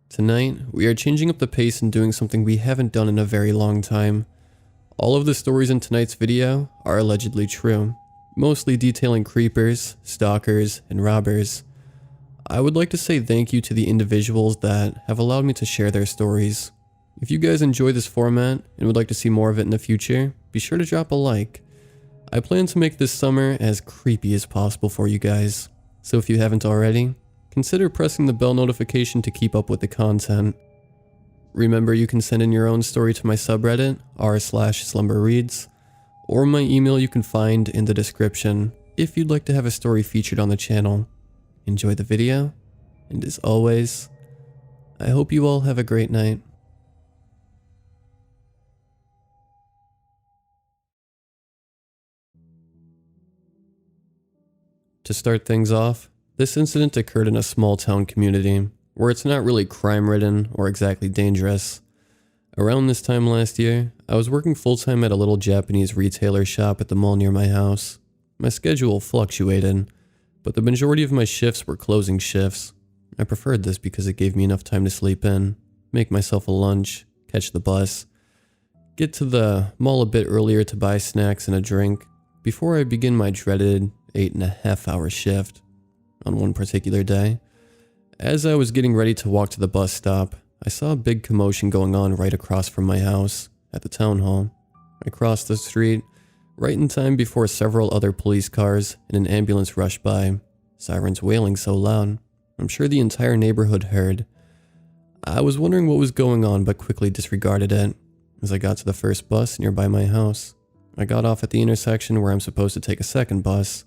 Tonight, we are changing up the pace and doing something we haven't done in a very long time. All of the stories in tonight's video are allegedly true, mostly detailing creepers, stalkers, and robbers. I would like to say thank you to the individuals that have allowed me to share their stories. If you guys enjoy this format and would like to see more of it in the future, be sure to drop a like. I plan to make this summer as creepy as possible for you guys, so if you haven't already, consider pressing the bell notification to keep up with the content. Remember, you can send in your own story to my subreddit, r/slumberreads, or my email you can find in the description if you'd like to have a story featured on the channel. Enjoy the video, and as always, I hope you all have a great night. To start things off, this incident occurred in a small town community, where it's not really crime-ridden or exactly dangerous. Around this time last year, I was working full-time at a little Japanese retailer shop at the mall near my house. My schedule fluctuated, but the majority of my shifts were closing shifts. I preferred this because it gave me enough time to sleep in, make myself a lunch, catch the bus, get to the mall a bit earlier to buy snacks and a drink, before I begin my dreaded 8.5-hour shift. On one particular day, as I was getting ready to walk to the bus stop, I saw a big commotion going on right across from my house, at the town hall. I crossed the street, right in time before several other police cars and an ambulance rushed by, sirens wailing so loud, I'm sure the entire neighborhood heard. I was wondering what was going on but quickly disregarded it. As I got to the first bus nearby my house, I got off at the intersection where I'm supposed to take a second bus.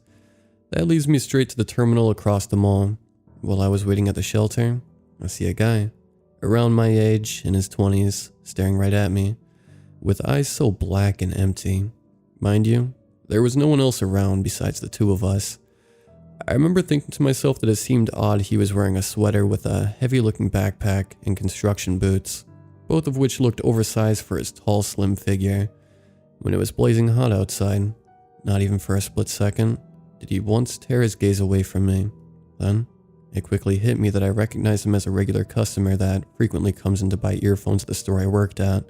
That leads me straight to the terminal across the mall. While I was waiting at the shelter, I see a guy, around my age, in his 20s, staring right at me, with eyes so black and empty. Mind you, there was no one else around besides the two of us. I remember thinking to myself that it seemed odd he was wearing a sweater with a heavy-looking backpack and construction boots, both of which looked oversized for his tall, slim figure. When it was blazing hot outside, not even for a split second, did he once tear his gaze away from me. Then, it quickly hit me that I recognized him as a regular customer that frequently comes in to buy earphones at the store I worked at.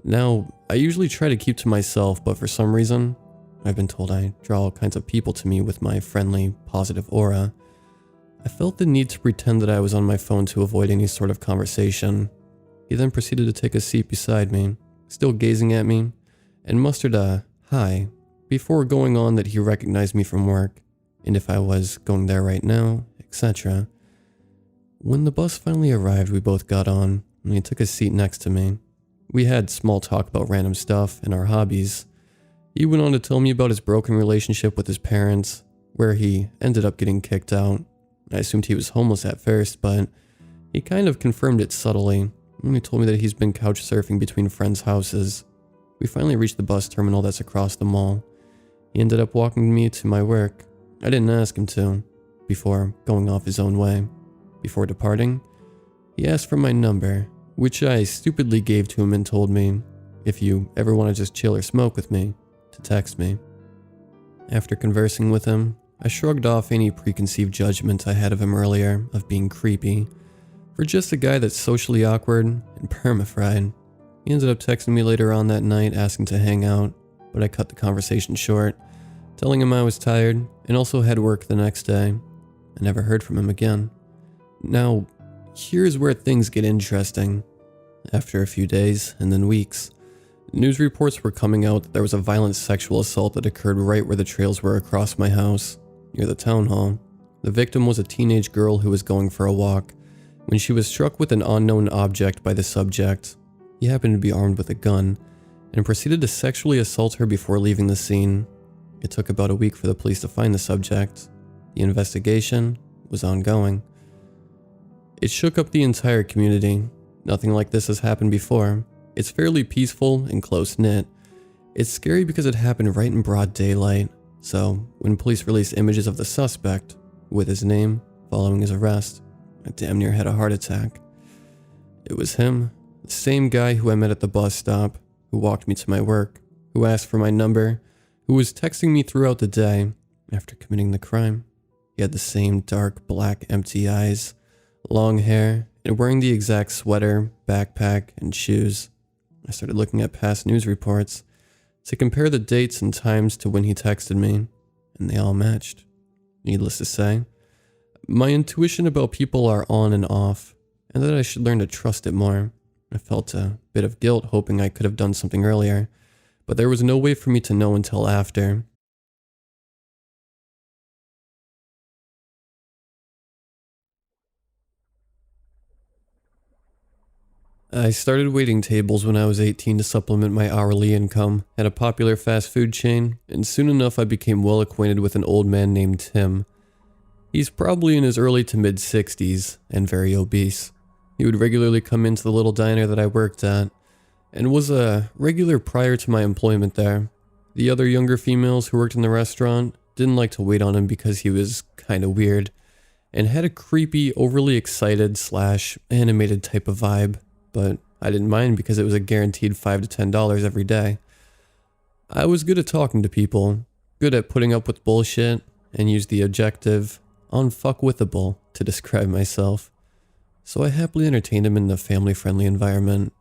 Now, I usually try to keep to myself, but for some reason, I've been told I draw all kinds of people to me with my friendly, positive aura. I felt the need to pretend that I was on my phone to avoid any sort of conversation. He then proceeded to take a seat beside me, still gazing at me, and mustered a hi, before going on that he recognized me from work, and if I was going there right now, etc. When the bus finally arrived, we both got on, and he took a seat next to me. We had small talk about random stuff and our hobbies. He went on to tell me about his broken relationship with his parents, where he ended up getting kicked out. I assumed he was homeless at first, but he kind of confirmed it subtly, and he told me that he's been couch surfing between friends' houses. We finally reached the bus terminal that's across the mall. He ended up walking me to my work. I didn't ask him to, before going off his own way. Before departing, he asked for my number, which I stupidly gave to him and told me, if you ever want to just chill or smoke with me, to text me. After conversing with him, I shrugged off any preconceived judgment I had of him earlier of being creepy, for just a guy that's socially awkward and perma-fried. He ended up texting me later on that night asking to hang out, but I cut the conversation short, telling him I was tired and also had work the next day. I never heard from him again. Now, here's where things get interesting. After a few days and then weeks, news reports were coming out that there was a violent sexual assault that occurred right where the trails were across my house, near the town hall. The victim was a teenage girl who was going for a walk when she was struck with an unknown object by the subject. He happened to be armed with a gun and proceeded to sexually assault her before leaving the scene. It took about a week for the police to find the subject. The investigation was ongoing. It shook up the entire community. Nothing like this has happened before. It's fairly peaceful and close-knit. It's scary because it happened right in broad daylight, so when police released images of the suspect, with his name, following his arrest, I damn near had a heart attack. It was him, the same guy who I met at the bus stop, who walked me to my work, who asked for my number, who was texting me throughout the day after committing the crime. He had the same dark, black, empty eyes, long hair, and wearing the exact sweater, backpack, and shoes. I started looking at past news reports to compare the dates and times to when he texted me, and they all matched. Needless to say, my intuition about people are on and off, and that I should learn to trust it more. I felt a bit of guilt hoping I could have done something earlier, but there was no way for me to know until after. I started waiting tables when I was 18 to supplement my hourly income at a popular fast food chain, and soon enough I became well acquainted with an old man named Tim. He's probably in his early to mid 60s and very obese. He would regularly come into the little diner that I worked at, and was a regular prior to my employment there. The other younger females who worked in the restaurant didn't like to wait on him because he was kinda weird, and had a creepy, overly excited / animated type of vibe. But I didn't mind because it was a guaranteed $5 to $10 every day. I was good at talking to people, good at putting up with bullshit, and used the adjective unfuckwithable to describe myself. So I happily entertained him in a family-friendly environment.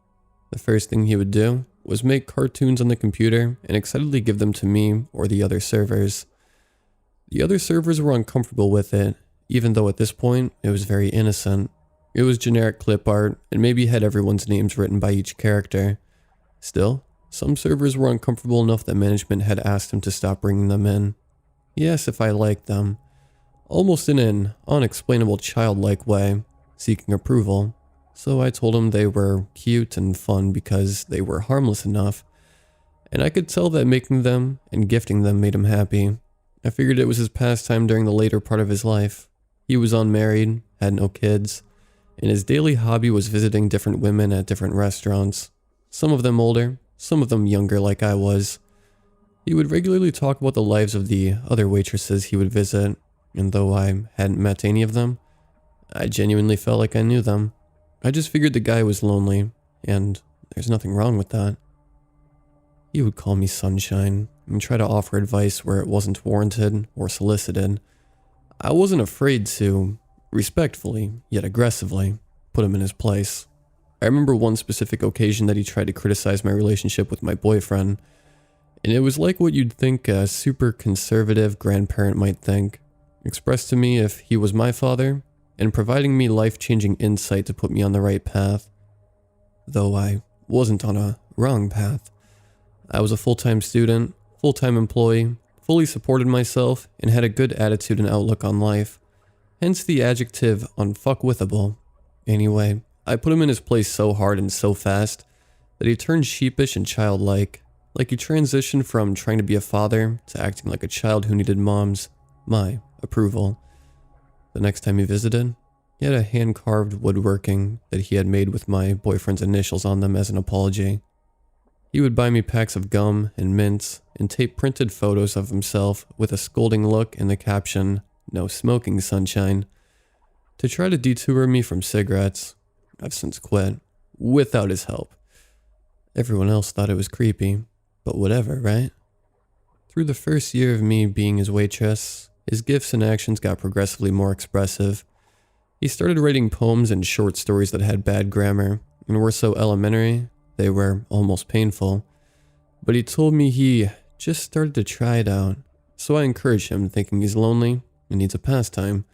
The first thing he would do was make cartoons on the computer and excitedly give them to me or the other servers. The other servers were uncomfortable with it, even though at this point it was very innocent. It was generic clip art, and maybe had everyone's names written by each character. Still, some servers were uncomfortable enough that management had asked him to stop bringing them in. He asked if I liked them, almost in an unexplainable childlike way, seeking approval. So I told him they were cute and fun because they were harmless enough, and I could tell that making them and gifting them made him happy. I figured it was his pastime during the later part of his life. He was unmarried, had no kids, and his daily hobby was visiting different women at different restaurants. Some of them older, some of them younger like I was. He would regularly talk about the lives of the other waitresses he would visit, and though I hadn't met any of them, I genuinely felt like I knew them. I just figured the guy was lonely, and there's nothing wrong with that. He would call me Sunshine, and try to offer advice where it wasn't warranted or solicited. I wasn't afraid to, respectfully, yet aggressively, put him in his place. I remember one specific occasion that he tried to criticize my relationship with my boyfriend, and it was like what you'd think a super conservative grandparent might think, expressed to me if he was my father, and providing me life-changing insight to put me on the right path. Though I wasn't on a wrong path. I was a full-time student, full-time employee, fully supported myself, and had a good attitude and outlook on life. Hence the adjective unfuckwithable. Anyway, I put him in his place so hard and so fast that he turned sheepish and childlike, like he transitioned from trying to be a father to acting like a child who needed my approval. The next time he visited, he had a hand-carved woodworking that he had made with my boyfriend's initials on them as an apology. He would buy me packs of gum and mints and tape printed photos of himself with a scolding look and the caption, "No smoking, sunshine," to try to detour me from cigarettes. I've since quit, without his help. Everyone else thought it was creepy, but whatever, right? Through the first year of me being his waitress, his gifts and actions got progressively more expressive. He started writing poems and short stories that had bad grammar, and were so elementary, they were almost painful. But he told me he just started to try it out, so I encouraged him, thinking he's lonely and needs a pastime.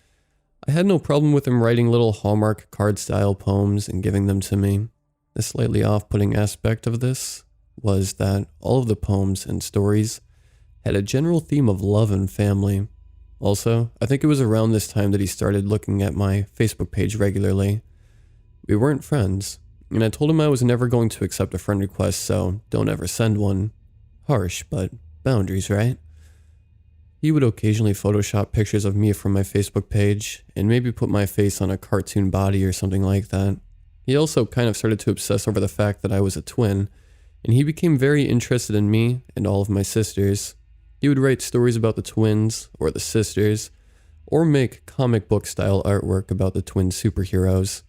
I had no problem with him writing little Hallmark card-style poems and giving them to me. The slightly off-putting aspect of this was that all of the poems and stories had a general theme of love and family. Also, I think it was around this time that he started looking at my Facebook page regularly. We weren't friends, and I told him I was never going to accept a friend request, so don't ever send one. Harsh, but boundaries, right? He would occasionally Photoshop pictures of me from my Facebook page, and maybe put my face on a cartoon body or something like that. He also kind of started to obsess over the fact that I was a twin, and he became very interested in me and all of my sisters. He would write stories about the twins, or the sisters, or make comic book style artwork about the twin superheroes.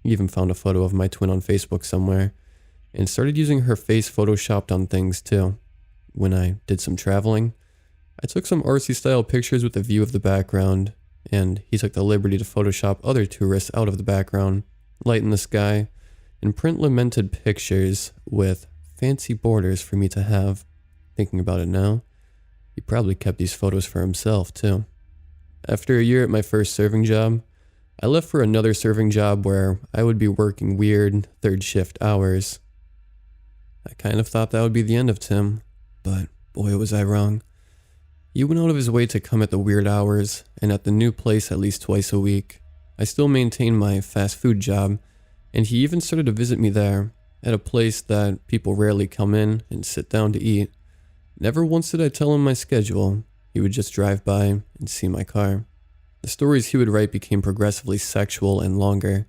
He even found a photo of my twin on Facebook somewhere, and started using her face photoshopped on things too. When I did some traveling, I took some artsy style pictures with a view of the background, and he took the liberty to Photoshop other tourists out of the background, light in the sky, and print lamented pictures with fancy borders for me to have. Thinking about it now, he probably kept these photos for himself too. After a year at my first serving job, I left for another serving job where I would be working weird third shift hours. I kind of thought that would be the end of Tim, but boy was I wrong. He went out of his way to come at the weird hours, and at the new place at least twice a week. I still maintained my fast food job, and he even started to visit me there, at a place that people rarely come in and sit down to eat. Never once did I tell him my schedule. He would just drive by and see my car. The stories he would write became progressively sexual and longer.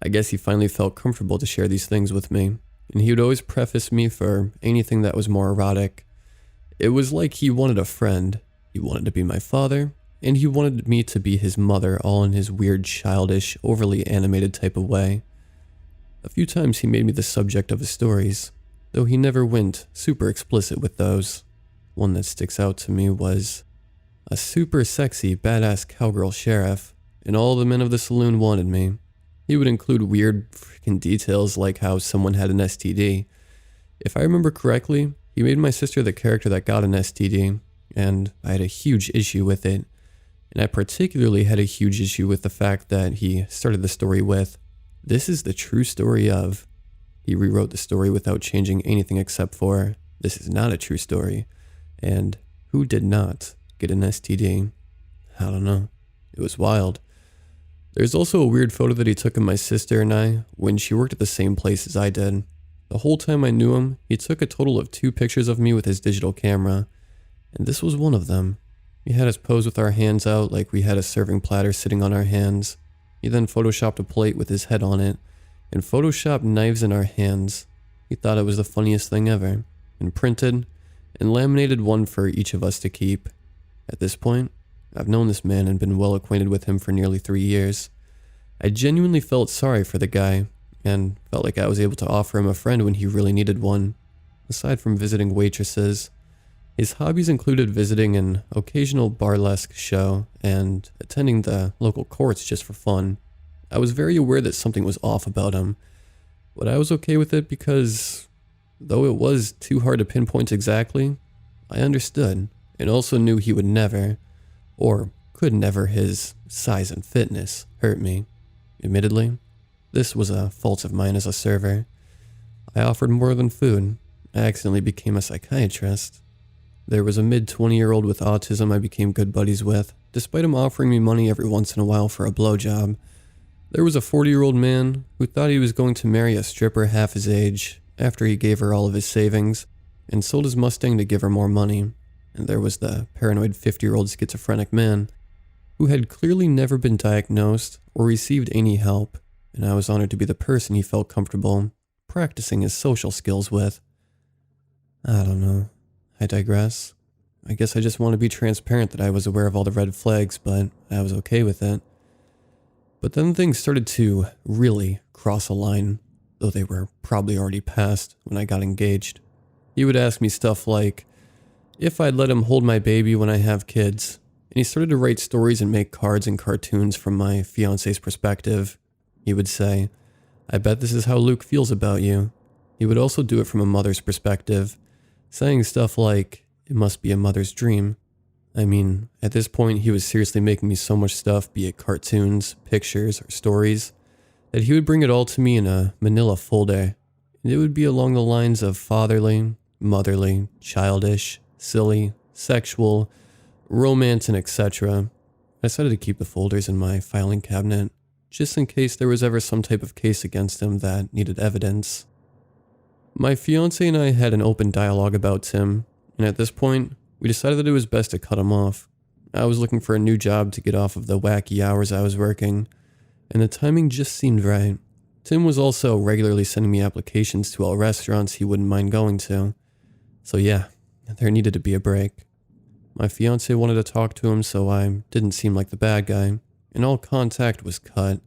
I guess he finally felt comfortable to share these things with me, and he would always preface me for anything that was more erotic. It was like he wanted a friend, he wanted to be my father, and he wanted me to be his mother, all in his weird, childish, overly animated type of way. A few times he made me the subject of his stories, though he never went super explicit with those. One that sticks out to me was a super sexy, badass cowgirl sheriff, and all the men of the saloon wanted me. He would include weird freaking details like how someone had an STD. If I remember correctly, he made my sister the character that got an STD, and I had a huge issue with it. And I particularly had a huge issue with the fact that he started the story with, "This is the true story of." He rewrote the story without changing anything except for, "This is not a true story," and "Who did not get an STD?" I don't know. It was wild. There's also a weird photo that he took of my sister and I when she worked at the same place as I did. The whole time I knew him, he took a total of 2 pictures of me with his digital camera, and this was one of them. He had us pose with our hands out like we had a serving platter sitting on our hands. He then photoshopped a plate with his head on it, and photoshopped knives in our hands. He thought it was the funniest thing ever, and printed and laminated one for each of us to keep. At this point, I've known this man and been well acquainted with him for nearly 3 years. I genuinely felt sorry for the guy, and felt like I was able to offer him a friend when he really needed one. Aside from visiting waitresses, his hobbies included visiting an occasional burlesque show and attending the local courts just for fun. I was very aware that something was off about him, but I was okay with it because, though it was too hard to pinpoint exactly, I understood and also knew he would never, or could never, his size and fitness, hurt me. Admittedly, this was a fault of mine as a server. I offered more than food. I accidentally became a psychiatrist. There was a mid-20-year-old with autism I became good buddies with, despite him offering me money every once in a while for a blowjob. There was a 40-year-old man who thought he was going to marry a stripper half his age after he gave her all of his savings and sold his Mustang to give her more money. And there was the paranoid 50-year-old schizophrenic man who had clearly never been diagnosed or received any help, and I was honored to be the person he felt comfortable practicing his social skills with. I don't know. I digress. I guess I just want to be transparent that I was aware of all the red flags, but I was okay with it. But then things started to really cross a line, though they were probably already past when I got engaged. He would ask me stuff like, if I'd let him hold my baby when I have kids, and he started to write stories and make cards and cartoons from my fiance's perspective. He would say, "I bet this is how Luke feels about you." He would also do it from a mother's perspective, saying stuff like, "It must be a mother's dream." I mean, at this point he was seriously making me so much stuff, be it cartoons, pictures, or stories, that he would bring it all to me in a manila folder, and it would be along the lines of fatherly, motherly, childish, silly, sexual, romance, and etc. I decided to keep the folders in my filing cabinet, just in case there was ever some type of case against him that needed evidence. My fiance and I had an open dialogue about Tim, and at this point, we decided that it was best to cut him off. I was looking for a new job to get off of the wacky hours I was working, and the timing just seemed right. Tim was also regularly sending me applications to all restaurants he wouldn't mind going to. So yeah, there needed to be a break. My fiance wanted to talk to him, so I didn't seem like the bad guy, and all contact was cut.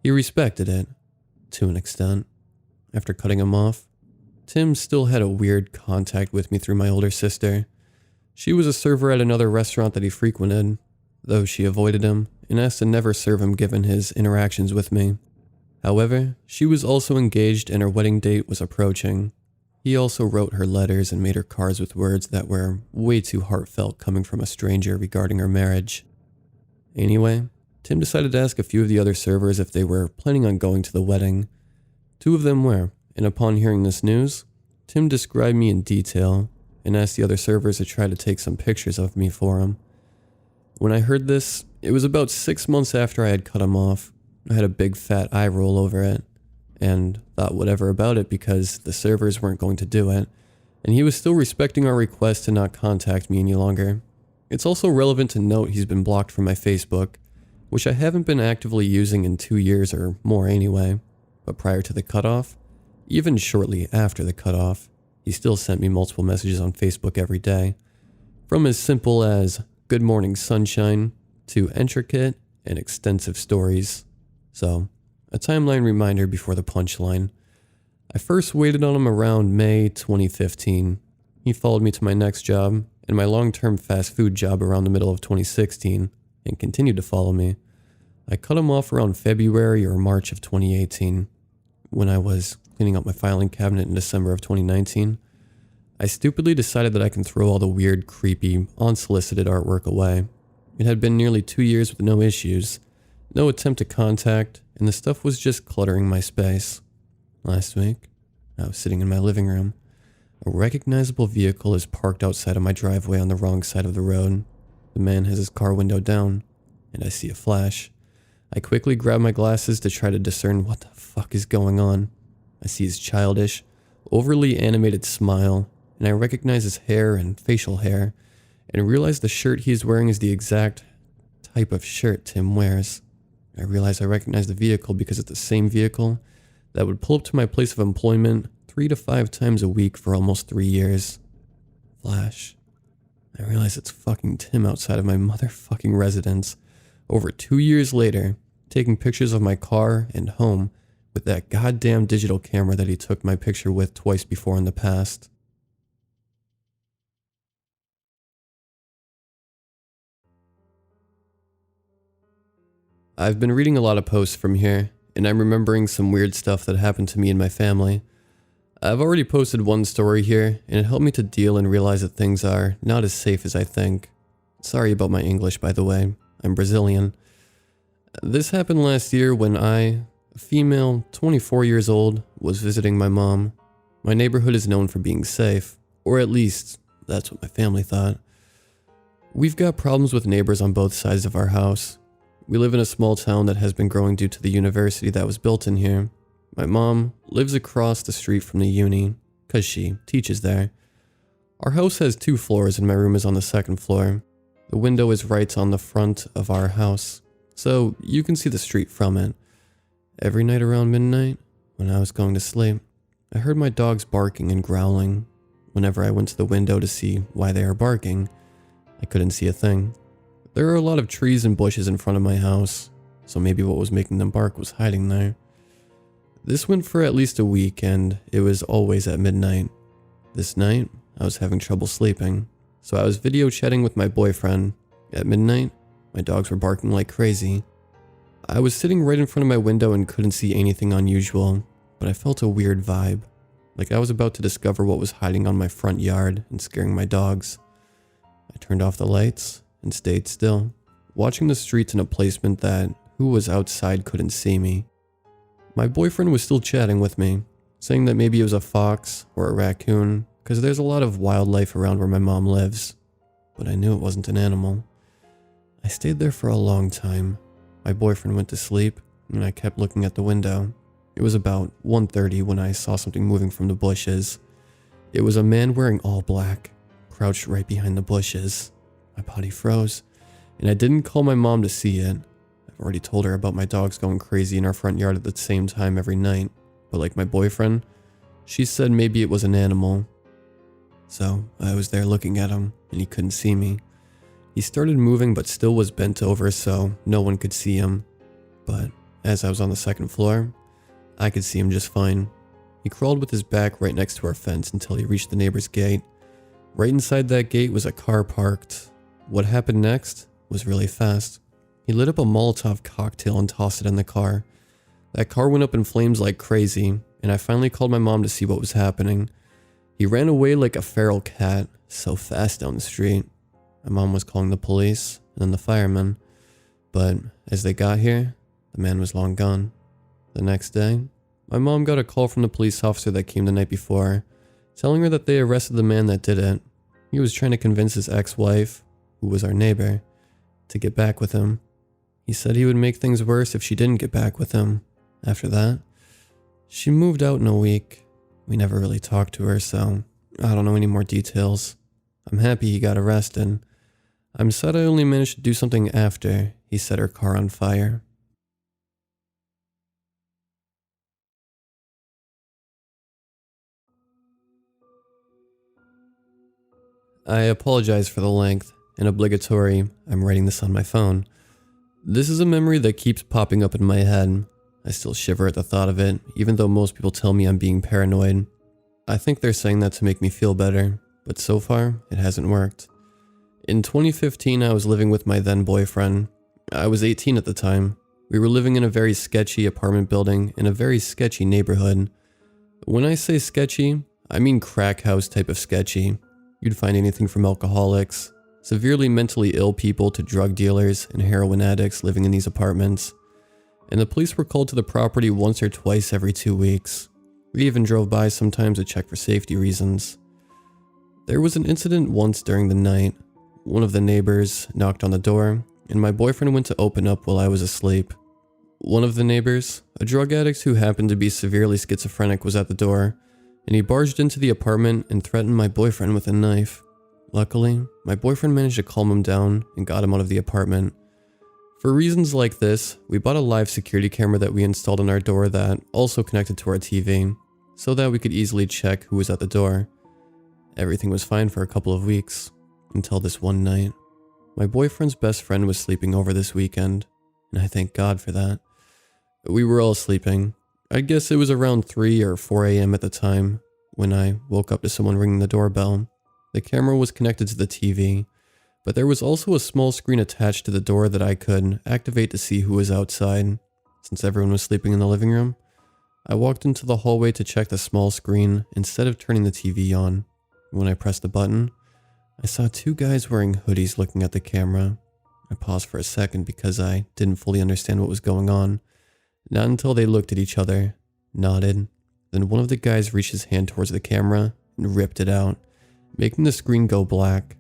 He respected it, to an extent. After cutting him off, Tim still had a weird contact with me through my older sister. She was a server at another restaurant that he frequented, though she avoided him and asked to never serve him given his interactions with me. However, she was also engaged and her wedding date was approaching. He also wrote her letters and made her cards with words that were way too heartfelt coming from a stranger regarding her marriage. Anyway, Tim decided to ask a few of the other servers if they were planning on going to the wedding. 2 of them were, and upon hearing this news, Tim described me in detail and asked the other servers to try to take some pictures of me for him. When I heard this, it was about 6 months after I had cut him off. I had a big fat eye roll over it, and thought whatever about it because the servers weren't going to do it, and he was still respecting our request to not contact me any longer. It's also relevant to note he's been blocked from my Facebook, which I haven't been actively using in 2 years or more anyway, but prior to the cutoff, even shortly after the cutoff, he still sent me multiple messages on Facebook every day, from as simple as "Good morning sunshine" to intricate and extensive stories. So, a timeline reminder before the punchline. I first waited on him around May 2015. He followed me to my next job and my long-term fast food job around the middle of 2016 and continued to follow me. I cut him off around February or March of 2018. When I was cleaning up my filing cabinet in December of 2019, I stupidly decided that I can throw all the weird, creepy, unsolicited artwork away. It had been nearly 2 years with no issues, no attempt to contact, and the stuff was just cluttering my space. Last week, I was sitting in my living room. A recognizable vehicle is parked outside of my driveway on the wrong side of the road. The man has his car window down, and I see a flash. I quickly grab my glasses to try to discern what the fuck is going on. I see his childish, overly animated smile, and I recognize his hair and facial hair, and realize the shirt he is wearing is the exact type of shirt Tim wears. I realize I recognize the vehicle because it's the same vehicle that would pull up to my place of employment 3 to 5 times a week for almost 3 years. Flash. I realize it's fucking Tim outside of my motherfucking residence, over 2 years later, taking pictures of my car and home with that goddamn digital camera that he took my picture with twice before in the past. I've been reading a lot of posts from here, and I'm remembering some weird stuff that happened to me and my family. I've already posted one story here, and it helped me to deal and realize that things are not as safe as I think. Sorry about my English, by the way. I'm Brazilian. This happened last year when I, a female, 24 years old, was visiting my mom. My neighborhood is known for being safe, or at least, that's what my family thought. We've got problems with neighbors on both sides of our house. We live in a small town that has been growing due to the university that was built in here. My mom lives across the street from the uni, cause she teaches there. Our house has 2 floors and my room is on the 2nd floor. The window is right on the front of our house, so you can see the street from it. Every night around midnight, when I was going to sleep, I heard my dogs barking and growling. Whenever I went to the window to see why they are barking, I couldn't see a thing. There are a lot of trees and bushes in front of my house, so maybe what was making them bark was hiding there. This went for at least a week, and it was always at midnight. This night, I was having trouble sleeping, so I was video chatting with my boyfriend. At midnight, my dogs were barking like crazy. I was sitting right in front of my window and couldn't see anything unusual, but I felt a weird vibe, like I was about to discover what was hiding on my front yard and scaring my dogs. I turned off the lights and stayed still, watching the streets in a placement that who was outside couldn't see me. My boyfriend was still chatting with me, saying that maybe it was a fox or a raccoon, because there's a lot of wildlife around where my mom lives, but I knew it wasn't an animal. I stayed there for a long time. My boyfriend went to sleep, and I kept looking at the window. It was about 1:30 when I saw something moving from the bushes. It was a man wearing all black, crouched right behind the bushes. My body froze, and I didn't call my mom to see it. I've already told her about my dogs going crazy in our front yard at the same time every night, but like my boyfriend, she said maybe it was an animal. So I was there looking at him, and he couldn't see me. He started moving but still was bent over so no one could see him. But as I was on the 2nd floor, I could see him just fine. He crawled with his back right next to our fence until he reached the neighbor's gate. Right inside that gate was a car parked. What happened next was really fast. He lit up a Molotov cocktail and tossed it in the car. That car went up in flames like crazy, and I finally called my mom to see what was happening. He ran away like a feral cat, so fast down the street. My mom was calling the police, and then the firemen. But as they got here, the man was long gone. The next day, my mom got a call from the police officer that came the night before, telling her that they arrested the man that did it. He was trying to convince his ex-wife, who was our neighbor, to get back with him. He said he would make things worse if she didn't get back with him. After that, she moved out in a week. We never really talked to her, so I don't know any more details. I'm happy he got arrested. I'm sad I only managed to do something after he set her car on fire. I apologize for the length, and obligatory, I'm writing this on my phone. This is a memory that keeps popping up in my head. I still shiver at the thought of it, even though most people tell me I'm being paranoid. I think they're saying that to make me feel better, but so far, it hasn't worked. In 2015, I was living with my then boyfriend. I was 18 at the time. We were living in a very sketchy apartment building in a very sketchy neighborhood. When I say sketchy, I mean crack house type of sketchy. You'd find anything from alcoholics, severely mentally ill people to drug dealers and heroin addicts living in these apartments. And the police were called to the property once or twice every 2 weeks. We even drove by sometimes to check for safety reasons. There was an incident once during the night. One of the neighbors knocked on the door, and my boyfriend went to open up while I was asleep. One of the neighbors, a drug addict who happened to be severely schizophrenic, was at the door, and he barged into the apartment and threatened my boyfriend with a knife. Luckily, my boyfriend managed to calm him down and got him out of the apartment. For reasons like this, we bought a live security camera that we installed on our door that also connected to our TV, so that we could easily check who was at the door. Everything was fine for a couple of weeks, until this one night. My boyfriend's best friend was sleeping over this weekend, and I thank God for that. We were all sleeping. I guess it was around 3 or 4 a.m. at the time, when I woke up to someone ringing the doorbell. The camera was connected to the TV, but there was also a small screen attached to the door that I could activate to see who was outside. Since everyone was sleeping in the living room, I walked into the hallway to check the small screen instead of turning the TV on. When I pressed the button, I saw 2 guys wearing hoodies looking at the camera. I paused for a second because I didn't fully understand what was going on. Not until they looked at each other, nodded, then one of the guys reached his hand towards the camera and ripped it out, making the screen go black.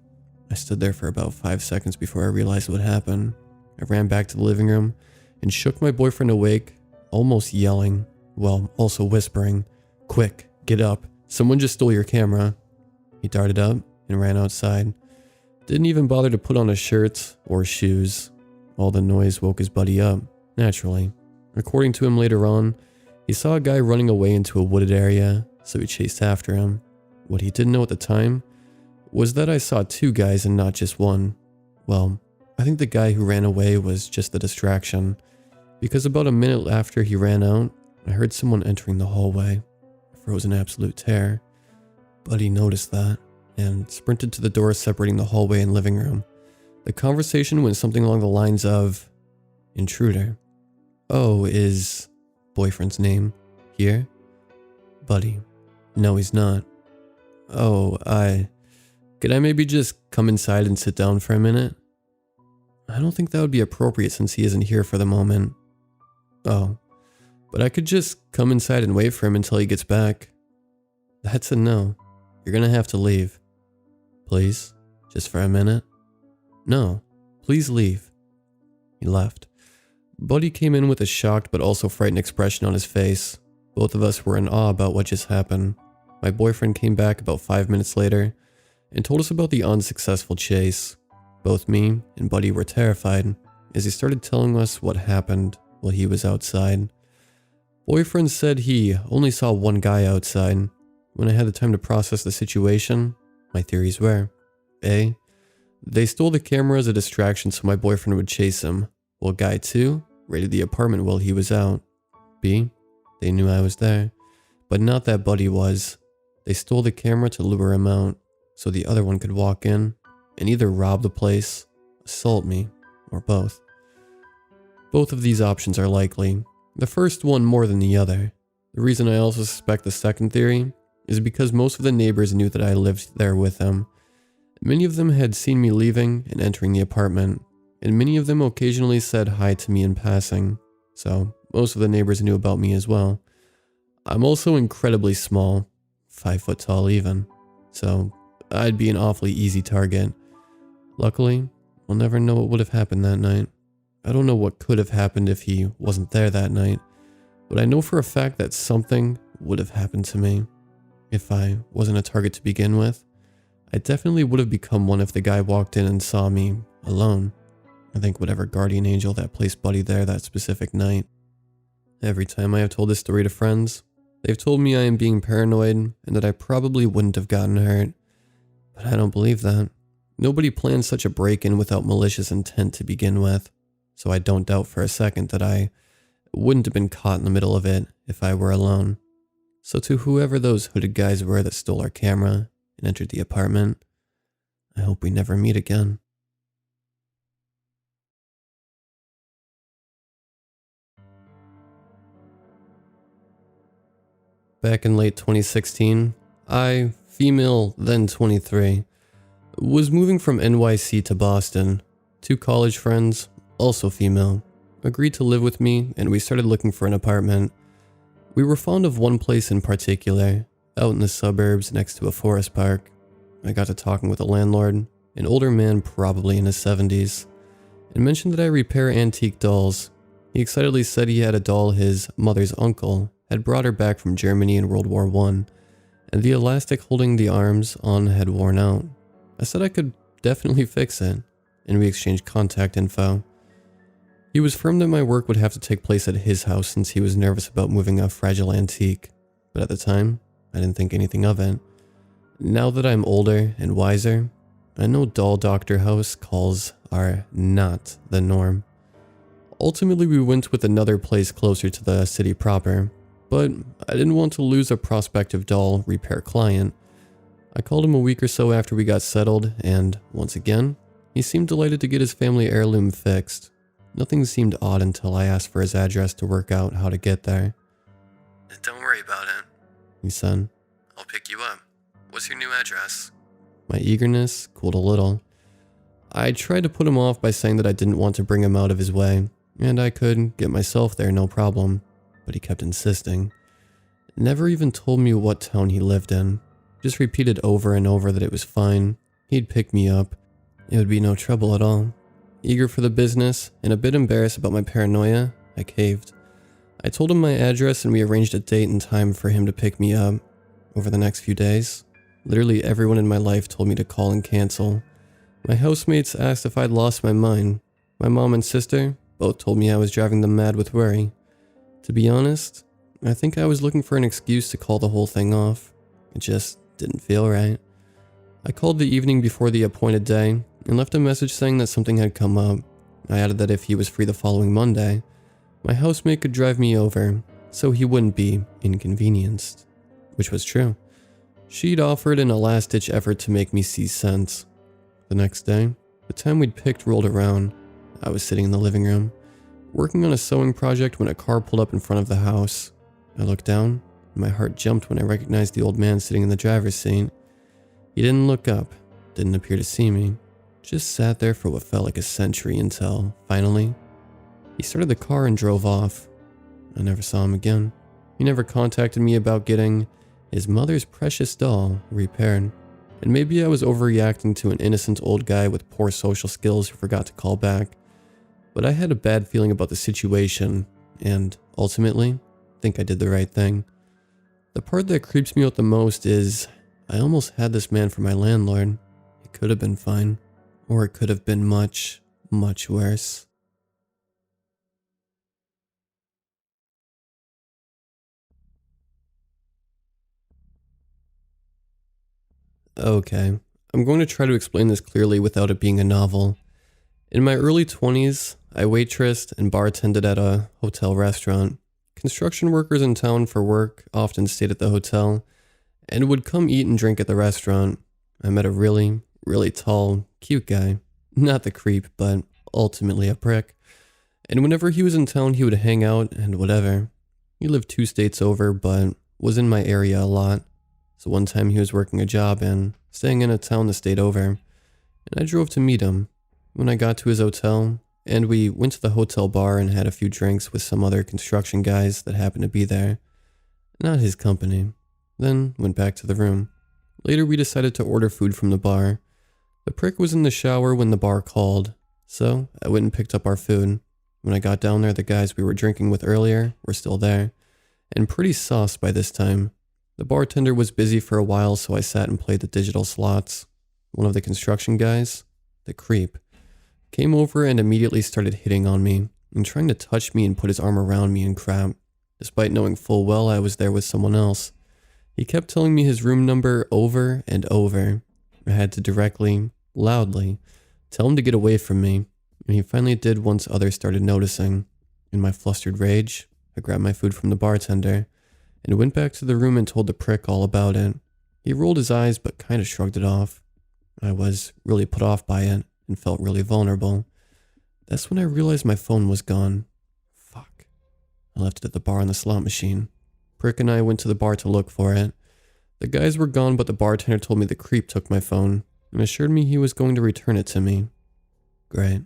I stood there for about 5 seconds before I realized what happened. I ran back to the living room and shook my boyfriend awake, almost yelling, well, also whispering, "Quick, get up, someone just stole your camera." He darted up and ran outside. Didn't even bother to put on a shirt or shoes. All the noise woke his buddy up, naturally. According to him later on, he saw a guy running away into a wooded area, so he chased after him. What he didn't know at the time was that I saw 2 guys and not just one. Well, I think the guy who ran away was just the distraction, because about a minute after he ran out, I heard someone entering the hallway. I froze in absolute terror. Buddy noticed that and sprinted to the door separating the hallway and living room. The conversation went something along the lines of, "Intruder. Oh, is boyfriend's name here? Buddy. No, he's not. Oh, could I maybe just come inside and sit down for a minute? I don't think that would be appropriate since he isn't here for the moment. Oh, but I could just come inside and wait for him until he gets back. That's a no. You're gonna have to leave. Please, just for a minute. No, please leave." He left. Buddy came in with a shocked but also frightened expression on his face. Both of us were in awe about what just happened. My boyfriend came back about 5 minutes later and told us about the unsuccessful chase. Both me and Buddy were terrified as he started telling us what happened while he was outside. Boyfriend said he only saw one guy outside. When I had the time to process the situation, my theories were: A, they stole the camera as a distraction so my boyfriend would chase him, while guy 2 raided the apartment while he was out. B, they knew I was there, but not that Buddy was. They stole the camera to lure him out, so the other one could walk in and either rob the place, assault me, or both. Both of these options are likely. The first one more than the other. The reason I also suspect the second theory is because most of the neighbors knew that I lived there with him. Many of them had seen me leaving and entering the apartment, and many of them occasionally said hi to me in passing, so most of the neighbors knew about me as well. I'm also incredibly small, 5 foot tall even, so I'd be an awfully easy target. Luckily, we'll never know what would have happened that night. I don't know what could have happened if he wasn't there that night, but I know for a fact that something would have happened to me. If I wasn't a target to begin with, I definitely would have become one if the guy walked in and saw me alone. I think whatever guardian angel that placed Buddy there that specific night. Every time I have told this story to friends, they've told me I am being paranoid and that I probably wouldn't have gotten hurt. But I don't believe that. Nobody planned such a break-in without malicious intent to begin with, so I don't doubt for a second that I wouldn't have been caught in the middle of it if I were alone. So to whoever those hooded guys were that stole our camera and entered the apartment, I hope we never meet again. Back in late 2016, I, female then 23, was moving from NYC to Boston. 2 college friends, also female, agreed to live with me and we started looking for an apartment. We were fond of one place in particular, out in the suburbs next to a forest park. I got to talking with a landlord, an older man probably in his 70s, and mentioned that I repair antique dolls. He excitedly said he had a doll his mother's uncle had brought her back from Germany in World War I, and the elastic holding the arms on had worn out. I said I could definitely fix it, and we exchanged contact info. He was firm that my work would have to take place at his house since he was nervous about moving a fragile antique, but at the time, I didn't think anything of it. Now that I'm older and wiser, I know doll doctor house calls are not the norm. Ultimately, we went with another place closer to the city proper, but I didn't want to lose a prospective doll repair client. I called him a week or so after we got settled, and once again, he seemed delighted to get his family heirloom fixed. Nothing seemed odd until I asked for his address to work out how to get there. Don't worry about it, he said. I'll pick you up. What's your new address? My eagerness cooled a little. I tried to put him off by saying that I didn't want to bring him out of his way, and I could get myself there no problem, but he kept insisting. Never even told me what town he lived in, just repeated over and over that it was fine, he'd pick me up, it would be no trouble at all. Eager for the business, and a bit embarrassed about my paranoia, I caved. I told him my address and we arranged a date and time for him to pick me up. Over the next few days, literally everyone in my life told me to call and cancel. My housemates asked if I'd lost my mind. My mom and sister both told me I was driving them mad with worry. To be honest, I think I was looking for an excuse to call the whole thing off. It just didn't feel right. I called the evening before the appointed day and left a message saying that something had come up. I added that if he was free the following Monday, my housemate could drive me over so he wouldn't be inconvenienced. Which was true. She'd offered in a last-ditch effort to make me see sense. The next day, the time we'd picked rolled around. I was sitting in the living room, working on a sewing project when a car pulled up in front of the house. I looked down, and my heart jumped when I recognized the old man sitting in the driver's seat. He didn't look up, didn't appear to see me, just sat there for what felt like a century until, finally, he started the car and drove off. I never saw him again. He never contacted me about getting his mother's precious doll repaired. And maybe I was overreacting to an innocent old guy with poor social skills who forgot to call back. But I had a bad feeling about the situation, and ultimately, think I did the right thing. The part that creeps me out the most is, I almost had this man for my landlord. It could have been fine, or it could have been much, much worse. Okay, I'm going to try to explain this clearly without it being a novel. In my early 20s, I waitressed and bartended at a hotel restaurant. Construction workers in town for work often stayed at the hotel and would come eat and drink at the restaurant. I met a really tall, cute guy. Not the creep, but ultimately a prick. And whenever he was in town, he would hang out and whatever. He lived 2 states over, but was in my area a lot. So one time he was working a job and staying in a town the state over, and I drove to meet him. When I got to his hotel, and we went to the hotel bar and had a few drinks with some other construction guys that happened to be there. Not his company. Then went back to the room. Later we decided to order food from the bar. The prick was in the shower when the bar called, so I went and picked up our food. When I got down there, the guys we were drinking with earlier were still there, and pretty sauced by this time. The bartender was busy for a while, so I sat and played the digital slots. One of the construction guys, the creep, came over and immediately started hitting on me and trying to touch me and put his arm around me and crap, despite knowing full well I was there with someone else. He kept telling me his room number over and over. I had to directly, loudly, tell him to get away from me, and he finally did once others started noticing. In my flustered rage, I grabbed my food from the bartender and went back to the room and told the prick all about it. He rolled his eyes but kind of shrugged it off. I was really put off by it and felt really vulnerable. That's when I realized my phone was gone. Fuck. I left it at the bar on the slot machine. Prick and I went to the bar to look for it. The guys were gone, but the bartender told me the creep took my phone and assured me he was going to return it to me. Great.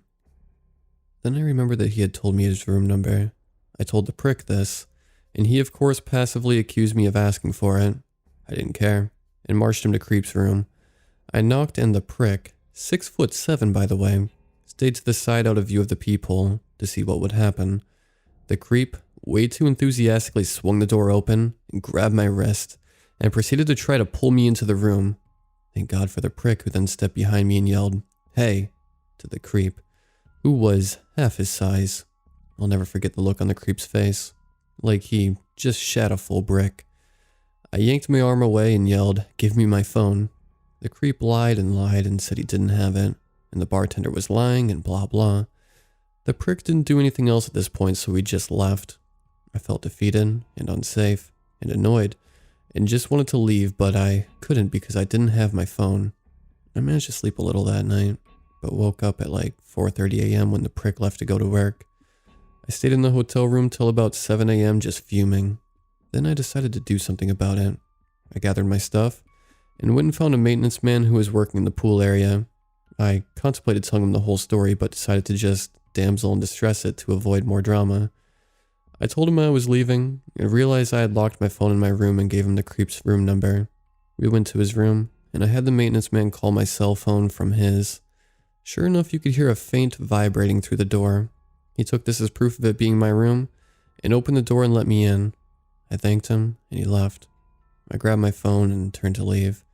Then I remembered that he had told me his room number. I told the prick this, and he of course passively accused me of asking for it. I didn't care, and marched him to Creep's room. I knocked, and the prick, 6'7" by the way, stayed to the side out of view of the peephole to see what would happen. The creep, way too enthusiastically, swung the door open and grabbed my wrist and proceeded to try to pull me into the room. Thank God for the prick, who then stepped behind me and yelled, "Hey," to the creep, who was half his size. I'll never forget the look on the creep's face, like he just shat a full brick. I yanked my arm away and yelled, "Give me my phone." The creep lied and said he didn't have it, and the bartender was lying and blah blah. The prick didn't do anything else at this point, so we just left. I felt defeated and unsafe and annoyed and just wanted to leave, but I couldn't because I didn't have my phone. I managed to sleep a little that night, but woke up at like 4:30 a.m. when the prick left to go to work. I stayed in the hotel room till about 7 a.m. just fuming. Then I decided to do something about it. I gathered my stuff and went and found a maintenance man who was working in the pool area. I contemplated telling him the whole story, but decided to just damsel in distress it to avoid more drama. I told him I was leaving and realized I had locked my phone in my room and gave him the creep's room number. We went to his room and I had the maintenance man call my cell phone from his. Sure enough, you could hear a faint vibrating through the door. He took this as proof of it being my room and opened the door and let me in. I thanked him and he left. I grabbed my phone and turned to leave,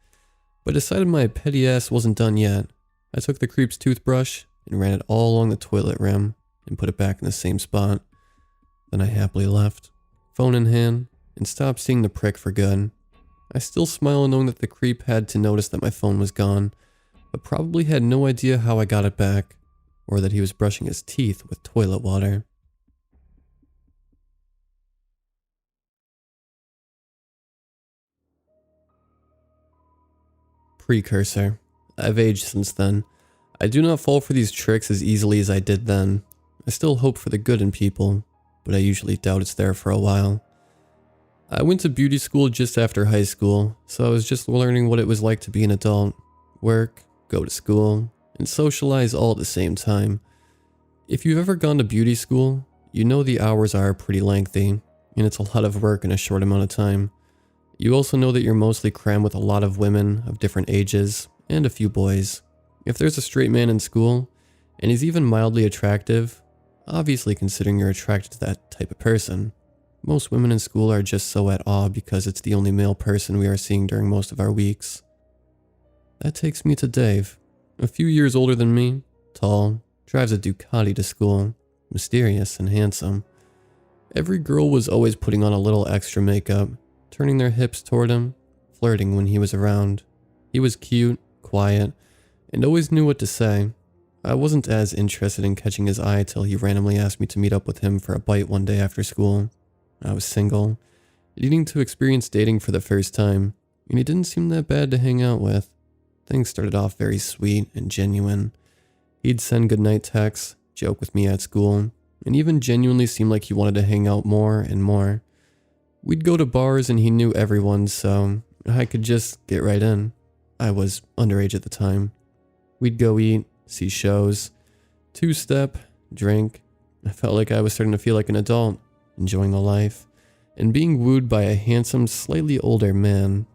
but decided my petty ass wasn't done yet. I took the creep's toothbrush and ran it all along the toilet rim and put it back in the same spot. Then I happily left, phone in hand, and stopped seeing the prick for good. I still smile knowing that the creep had to notice that my phone was gone, but probably had no idea how I got it back, or that he was brushing his teeth with toilet water. Precursor. I've aged since then. I do not fall for these tricks as easily as I did then. I still hope for the good in people, but I usually doubt it's there for a while. I went to beauty school just after high school, so I was just learning what it was like to be an adult. Work, go to school, and socialize all at the same time. If you've ever gone to beauty school, you know the hours are pretty lengthy, and it's a lot of work in a short amount of time. You also know that you're mostly crammed with a lot of women of different ages, and a few boys. If there's a straight man in school, and he's even mildly attractive, obviously considering you're attracted to that type of person, most women in school are just so at awe because it's the only male person we are seeing during most of our weeks. That takes me to Dave, a few years older than me, tall, drives a Ducati to school, mysterious and handsome. Every girl was always putting on a little extra makeup, turning their hips toward him, flirting when he was around. He was cute, quiet, and always knew what to say. I wasn't as interested in catching his eye till he randomly asked me to meet up with him for a bite one day after school. I was single, needing to experience dating for the first time, and he didn't seem that bad to hang out with. Things started off very sweet and genuine. He'd send goodnight texts, joke with me at school, and even genuinely seemed like he wanted to hang out more and more. We'd go to bars and he knew everyone, so I could just get right in. I was underage at the time. We'd go eat, see shows, two-step, drink. I felt like I was starting to feel like an adult, enjoying the life, and being wooed by a handsome, slightly older man.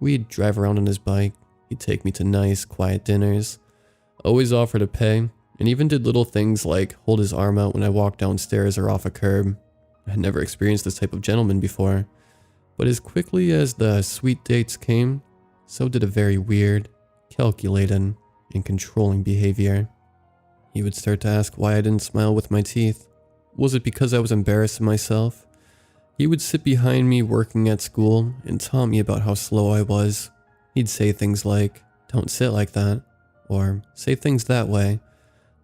We'd drive around on his bike, he'd take me to nice, quiet dinners, always offer to pay, and even did little things like hold his arm out when I walked downstairs or off a curb. I had never experienced this type of gentleman before, but as quickly as the sweet dates came, so did a very weird, calculated, and controlling behavior. He would start to ask why I didn't smile with my teeth. Was it because I was embarrassed of myself? He would sit behind me working at school and taunt me about how slow I was. He'd say things like, "Don't sit like that," or "Say things that way.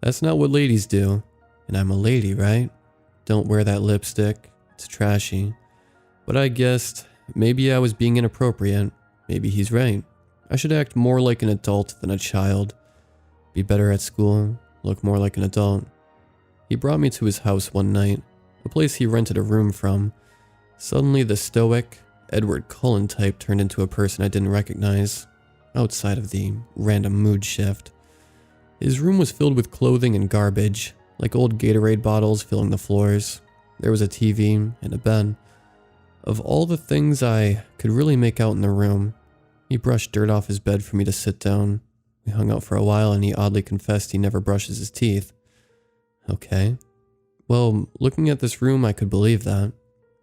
That's not what ladies do. And I'm a lady, right? Don't wear that lipstick. It's trashy." But I guessed maybe I was being inappropriate. Maybe he's right. I should act more like an adult than a child. Be better at school, look more like an adult. He brought me to his house one night, a place he rented a room from. Suddenly the stoic, Edward Cullen type turned into a person I didn't recognize, outside of the random mood shift. His room was filled with clothing and garbage, like old Gatorade bottles filling the floors. There was a TV and a bed. Of all the things I could really make out in the room, he brushed dirt off his bed for me to sit down. We hung out for a while and he oddly confessed he never brushes his teeth. Okay. Well, looking at this room, I could believe that.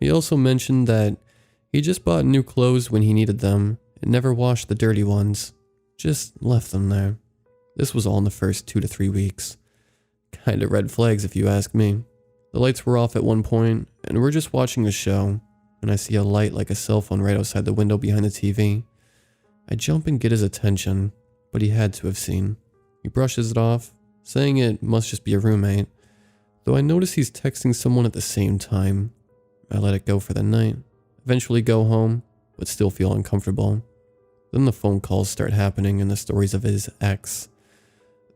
He also mentioned that he just bought new clothes when he needed them and never washed the dirty ones. Just left them there. This was all in the first 2 to 3 weeks. Kinda red flags if you ask me. The lights were off at one point and we're just watching a show, and I see a light like a cell phone right outside the window behind the TV. I jump and get his attention, but he had to have seen. He brushes it off, saying it must just be a roommate, though I notice he's texting someone at the same time. I let it go for the night, eventually go home, but still feel uncomfortable. Then the phone calls start happening and the stories of his ex.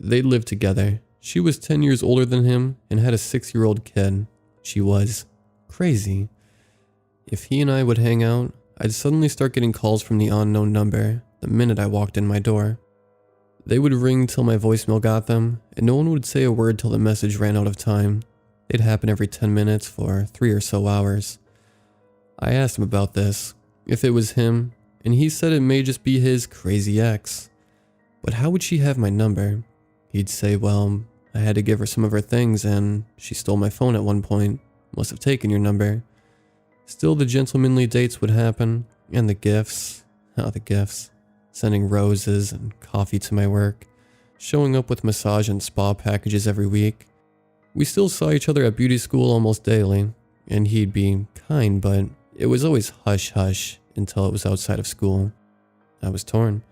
They lived together. She was 10 years older than him and had a 6-year-old kid. She was crazy. If he and I would hang out, I'd suddenly start getting calls from the unknown number the minute I walked in my door. They would ring till my voicemail got them, and no one would say a word till the message ran out of time. They'd happen every 10 minutes for 3 or so hours. I asked him about this, if it was him, and he said it may just be his crazy ex. But how would she have my number? He'd say, well, I had to give her some of her things and she stole my phone at one point, must have taken your number. Still, the gentlemanly dates would happen, and the gifts. The gifts. Sending roses and coffee to my work, showing up with massage and spa packages every week. We still saw each other at beauty school almost daily, and he'd be kind, but it was always hush-hush until it was outside of school. I was torn.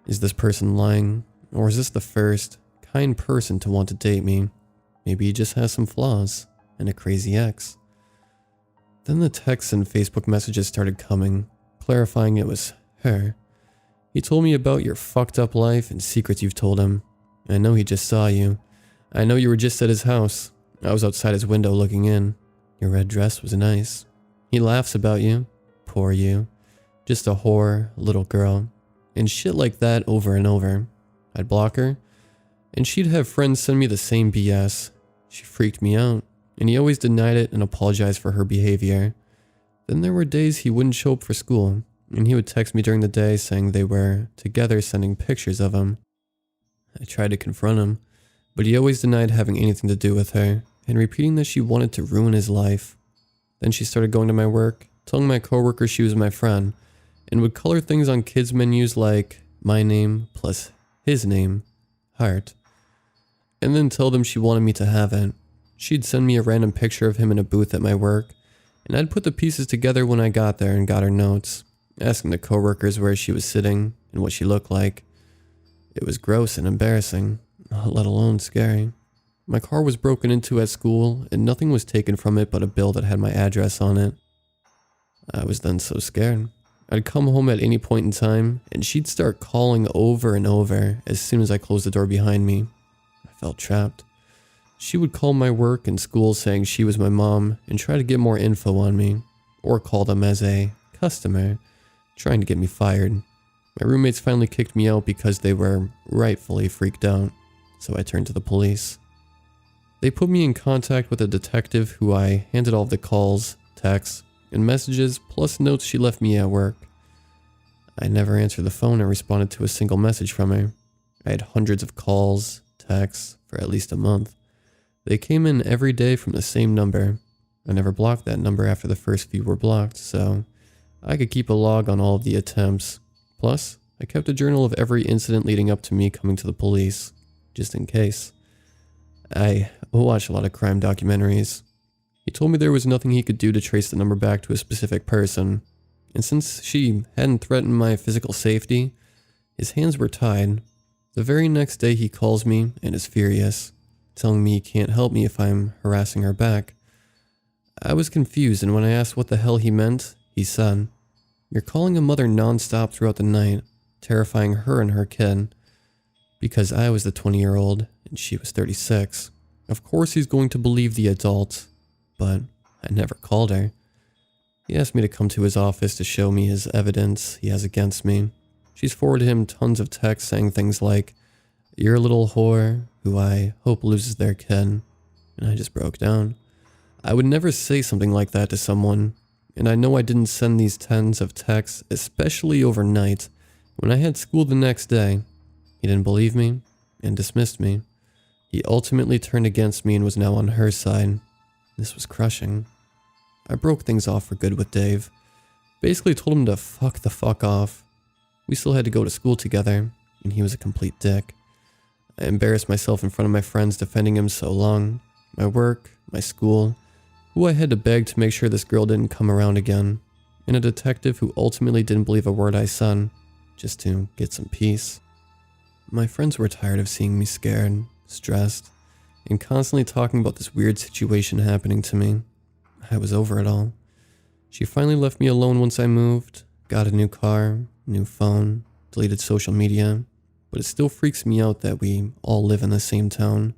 Is this person lying, or is this the first kind person to want to date me? Maybe he just has some flaws, and a crazy ex. Then the texts and Facebook messages started coming, clarifying it was her. He told me about your fucked up life and secrets you've told him. I know he just saw you. I know you were just at his house. I was outside his window looking in. Your red dress was nice. He laughs about you. Poor you. Just a whore, little girl. And shit like that over and over. I'd block her, and she'd have friends send me the same BS. She freaked me out, and he always denied it and apologized for her behavior. Then there were days he wouldn't show up for school, and he would text me during the day saying they were together sending pictures of him. I tried to confront him, but he always denied having anything to do with her, and repeating that she wanted to ruin his life. Then she started going to my work, telling my coworkers she was my friend, and would color things on kids' menus like my name plus his name, heart, and then tell them she wanted me to have it. She'd send me a random picture of him in a booth at my work, and I'd put the pieces together when I got there and got her notes, asking the coworkers where she was sitting and what she looked like. It was gross and embarrassing, let alone scary. My car was broken into at school, and nothing was taken from it but a bill that had my address on it. I was then so scared. I'd come home at any point in time, and she'd start calling over and over as soon as I closed the door behind me. I felt trapped. She would call my work and school saying she was my mom and try to get more info on me, or call them as a customer, trying to get me fired. My roommates finally kicked me out because they were rightfully freaked out, so I turned to the police. They put me in contact with a detective who I handed all of the calls, texts, and messages plus notes she left me at work. I never answered the phone or responded to a single message from her. I had hundreds of calls, texts, for at least a month. They came in every day from the same number. I never blocked that number after the first few were blocked, so I could keep a log on all of the attempts. Plus, I kept a journal of every incident leading up to me coming to the police, just in case. I watched a lot of crime documentaries. He told me there was nothing he could do to trace the number back to a specific person, and since she hadn't threatened my physical safety, his hands were tied. The very next day he calls me and is furious, telling me he can't help me if I'm harassing her back. I was confused, and when I asked what the hell he meant, he said, "You're calling a mother non-stop throughout the night, terrifying her and her kid." Because I was the 20-year-old and she was 36. Of course he's going to believe the adult, but I never called her. He asked me to come to his office to show me his evidence he has against me. She's forwarded him tons of texts saying things like, "You're a little whore who I hope loses their kid," and I just broke down. I would never say something like that to someone, and I know I didn't send these tens of texts, especially overnight, when I had school the next day. He didn't believe me and dismissed me. He ultimately turned against me and was now on her side. This was crushing. I broke things off for good with Dave. Basically told him to fuck the fuck off. We still had to go to school together, and he was a complete dick. I embarrassed myself in front of my friends defending him so long. My work, my school, who I had to beg to make sure this girl didn't come around again, and a detective who ultimately didn't believe a word I said, just to get some peace. My friends were tired of seeing me scared, stressed, and constantly talking about this weird situation happening to me. I was over it all. She finally left me alone once I moved, got a new car, new phone, deleted social media, but it still freaks me out that we all live in the same town.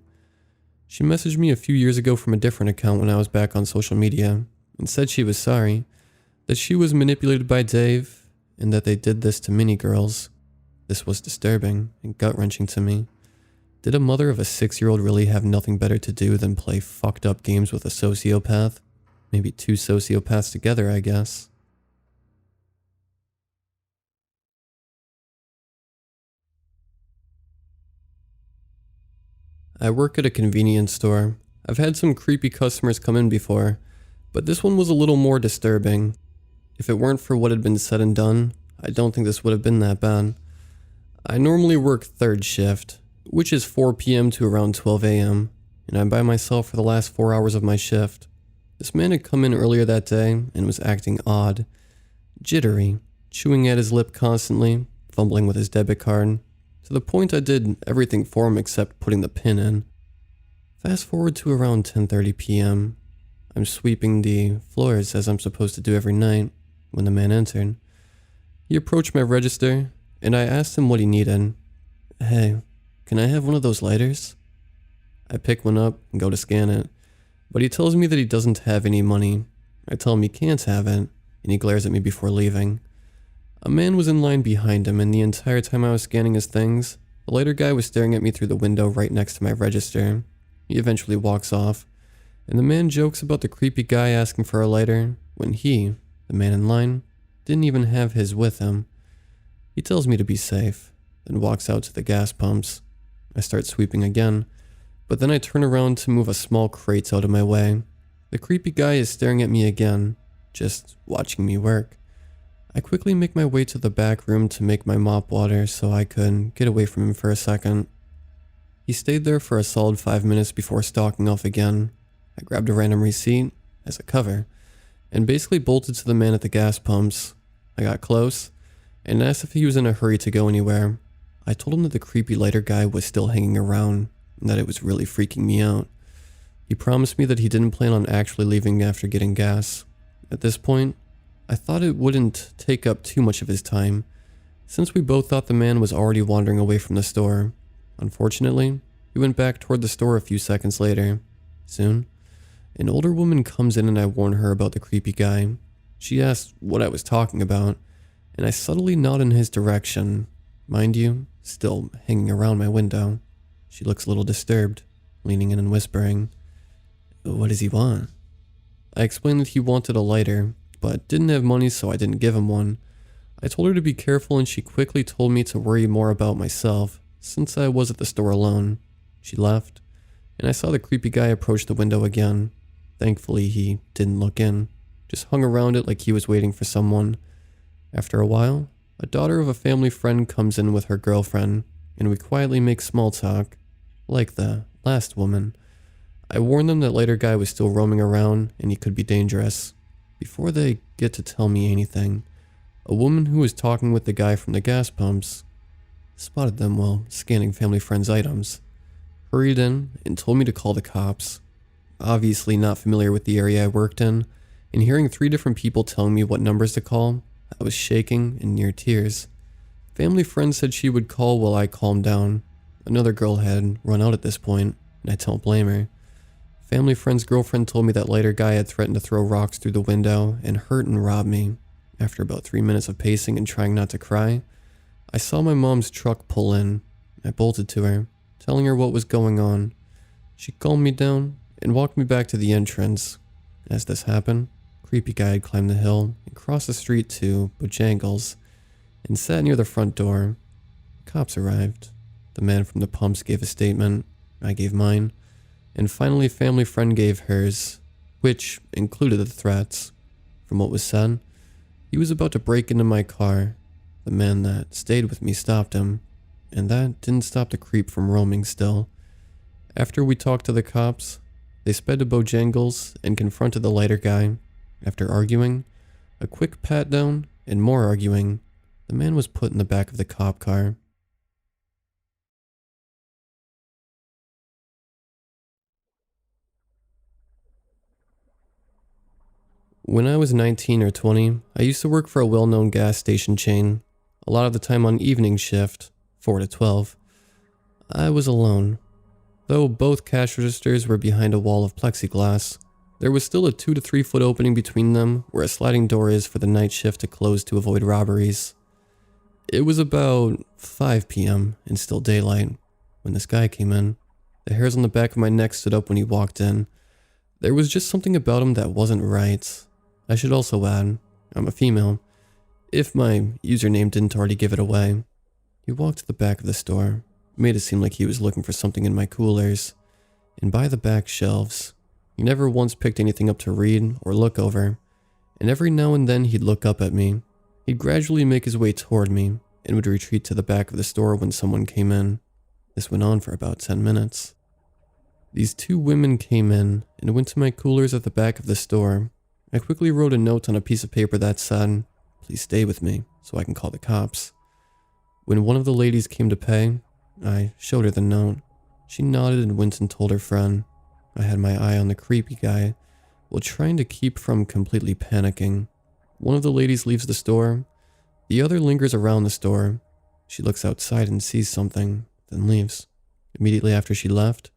She messaged me a few years ago from a different account when I was back on social media and said she was sorry, that she was manipulated by Dave, and that they did this to many girls. This was disturbing and gut-wrenching to me. Did a mother of a 6-year-old really have nothing better to do than play fucked up games with a sociopath? Maybe two sociopaths together, I guess. I work at a convenience store. I've had some creepy customers come in before, but this one was a little more disturbing. If it weren't for what had been said and done, I don't think this would have been that bad. I normally work third shift, which is 4 p.m. to around 12 a.m., and I'm by myself for the last 4 hours of my shift. This man had come in earlier that day and was acting odd, jittery, chewing at his lip constantly, fumbling with his debit card, to the point I did everything for him except putting the pin in. Fast forward to around 10:30 p.m. I'm sweeping the floors as I'm supposed to do every night when the man entered. He approached my register, and I asked him what he needed. "Hey, can I have one of those lighters?" I pick one up and go to scan it, but he tells me that he doesn't have any money. I tell him he can't have it, and he glares at me before leaving. A man was in line behind him, and the entire time I was scanning his things, the lighter guy was staring at me through the window right next to my register. He eventually walks off, and the man jokes about the creepy guy asking for a lighter when he, the man in line, didn't even have his with him. He tells me to be safe, then walks out to the gas pumps. I start sweeping again, but then I turn around to move a small crate out of my way. The creepy guy is staring at me again, just watching me work. I quickly make my way to the back room to make my mop water so I could get away from him for a second. He stayed there for a solid 5 minutes before stalking off again. I grabbed a random receipt, as a cover, and basically bolted to the man at the gas pumps. I got close, and asked if he was in a hurry to go anywhere. I told him that the creepy lighter guy was still hanging around, and that it was really freaking me out. He promised me that he didn't plan on actually leaving after getting gas. At this point, I thought it wouldn't take up too much of his time, since we both thought the man was already wandering away from the store. Unfortunately, He went back toward the store a few seconds later. Soon, an older woman comes in and I warn her about the creepy guy. She asks what I was talking about, and I subtly nod in his direction. Mind you, still hanging around my window. She looks a little disturbed, leaning in and whispering, "What does he want?" I explained that he wanted a lighter, but didn't have money, so I didn't give him one. I told her to be careful, and she quickly told me to worry more about myself, since I was at the store alone. She left, and I saw the creepy guy approach the window again. Thankfully, he didn't look in, just hung around it like he was waiting for someone. After a while, a daughter of a family friend comes in with her girlfriend, and we quietly make small talk, like the last woman. I warned them that later guy was still roaming around, and he could be dangerous. Before they get to tell me anything, a woman who was talking with the guy from the gas pumps spotted them while scanning family friend's items, hurried in, and told me to call the cops. Obviously not familiar with the area I worked in, and hearing 3 different people telling me what numbers to call, I was shaking and near tears. Family friend said she would call while I calmed down. Another girl had run out at this point, and I don't blame her. Family friend's girlfriend told me that later guy had threatened to throw rocks through the window and hurt and rob me. After about 3 minutes of pacing and trying not to cry, I saw my mom's truck pull in. I bolted to her, telling her what was going on. She calmed me down and walked me back to the entrance. As this happened, creepy guy had climbed the hill and crossed the street to Bojangles and sat near the front door. Cops arrived. The man from the pumps gave a statement. I gave mine. And finally, family friend gave hers, which included the threats. From what was said, he was about to break into my car. The man that stayed with me stopped him, and that didn't stop the creep from roaming still. After we talked to the cops, they sped to Bojangles and confronted the lighter guy. After arguing, a quick pat down, and more arguing, the man was put in the back of the cop car. When I was 19 or 20, I used to work for a well-known gas station chain, a lot of the time on evening shift, 4 to 12. I was alone. Though both cash registers were behind a wall of plexiglass, there was still a 2 to 3 foot opening between them where a sliding door is for the night shift to close to avoid robberies. It was about 5 p.m. and still daylight when this guy came in. The hairs on the back of my neck stood up when he walked in. There was just something about him that wasn't right. I should also add, I'm a female, if my username didn't already give it away. He walked to the back of the store, made it seem like he was looking for something in my coolers, and by the back shelves. He never once picked anything up to read or look over, and every now and then he'd look up at me. He'd gradually make his way toward me, and would retreat to the back of the store when someone came in. This went on for about 10 minutes. These 2 women came in and went to my coolers at the back of the store. I quickly wrote a note on a piece of paper that said, "Please stay with me so I can call the cops." When one of the ladies came to pay, I showed her the note. She nodded and went and told her friend. I had my eye on the creepy guy while trying to keep from completely panicking. One of the ladies leaves the store. The other lingers around the store. She looks outside and sees something, then leaves. Immediately after she left,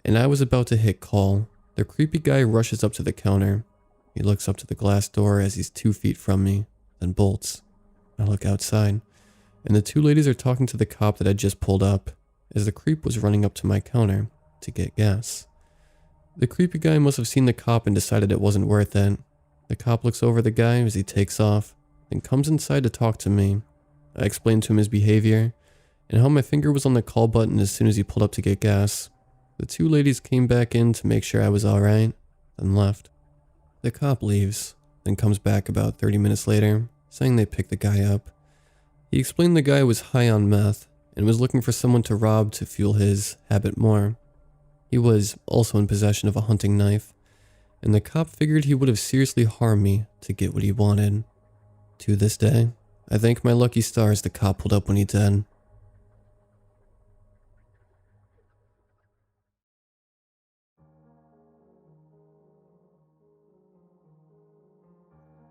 and I was about to hit call, the creepy guy rushes up to the counter. He looks up to the glass door as he's 2 feet from me, then bolts. I look outside, and the 2 ladies are talking to the cop that had just pulled up, as the creep was running up to my counter to get gas. The creepy guy must have seen the cop and decided it wasn't worth it. The cop looks over the guy as he takes off, then comes inside to talk to me. I explained to him his behavior, and how my finger was on the call button as soon as he pulled up to get gas. The 2 ladies came back in to make sure I was alright, then left. The cop leaves, then comes back about 30 minutes later, saying they picked the guy up. He explained the guy was high on meth, and was looking for someone to rob to fuel his habit more. He was also in possession of a hunting knife, and the cop figured he would have seriously harmed me to get what he wanted. To this day, I thank my lucky stars the cop pulled up when he did.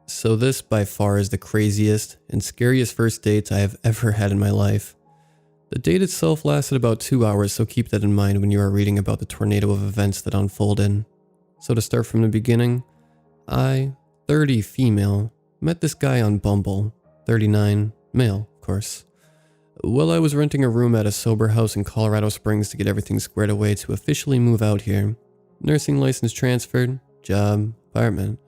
So this by far is the craziest and scariest first date I have ever had in my life. The date itself lasted about 2 hours, so keep that in mind when you are reading about the tornado of events that unfolded. So to start from the beginning, I, 30 female, met this guy on Bumble, 39 male, of course. Well, I was renting a room at a sober house in Colorado Springs to get everything squared away to officially move out here. Nursing license transferred, job, apartment.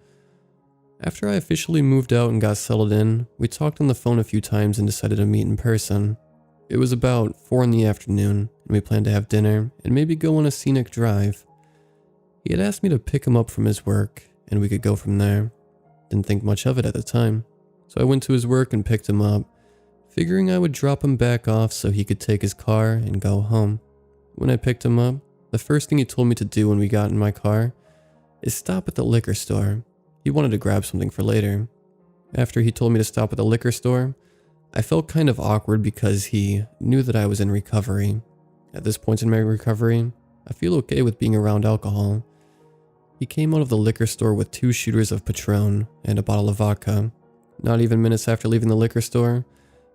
After I officially moved out and got settled in, we talked on the phone a few times and decided to meet in person. It was about 4 in the afternoon, and we planned to have dinner and maybe go on a scenic drive. He had asked me to pick him up from his work, and we could go from there. Didn't think much of it at the time, so I went to his work and picked him up, figuring I would drop him back off so he could take his car and go home. When I picked him up, the first thing he told me to do when we got in my car is stop at the liquor store. He wanted to grab something for later. After he told me to stop at the liquor store, I felt kind of awkward because he knew that I was in recovery. At this point in my recovery, I feel okay with being around alcohol. He came out of the liquor store with 2 shooters of Patron and a bottle of vodka. Not even minutes after leaving the liquor store,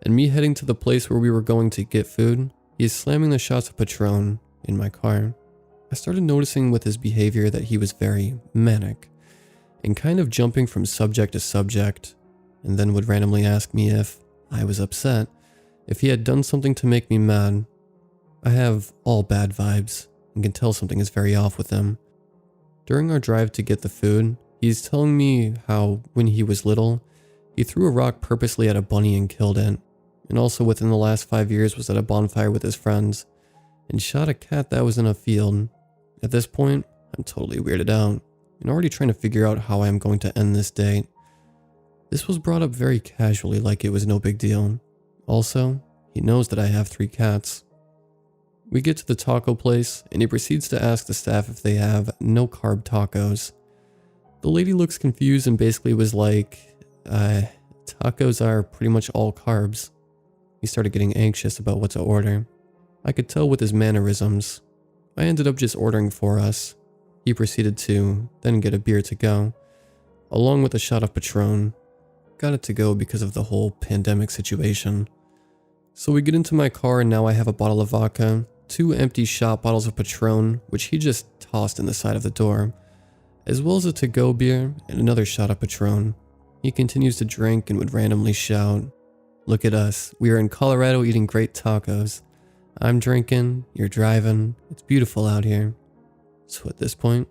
and me heading to the place where we were going to get food, he is slamming the shots of Patron in my car. I started noticing with his behavior that he was very manic, and kind of jumping from subject to subject, and then would randomly ask me if I was upset, if he had done something to make me mad. I have all bad vibes, and can tell something is very off with him. During our drive to get the food, he's telling me how when he was little, he threw a rock purposely at a bunny and killed it, and also within the last 5 years was at a bonfire with his friends, and shot a cat that was in a field. At this point, I'm totally weirded out, and already trying to figure out how I am going to end this date. This was brought up very casually, like it was no big deal. Also, he knows that I have 3 cats. We get to the taco place, and he proceeds to ask the staff if they have no-carb tacos. The lady looks confused and basically was like, tacos are pretty much all carbs. He started getting anxious about what to order. I could tell with his mannerisms. I ended up just ordering for us. He proceeded to then get a beer to go, along with a shot of Patron. Got it to go because of the whole pandemic situation. So we get into my car and now I have a bottle of vodka, 2 empty shot bottles of Patron, which he just tossed in the side of the door, as well as a to-go beer and another shot of Patron. He continues to drink and would randomly shout, "Look at us, we are in Colorado eating great tacos. I'm drinking, you're driving, it's beautiful out here." So at this point,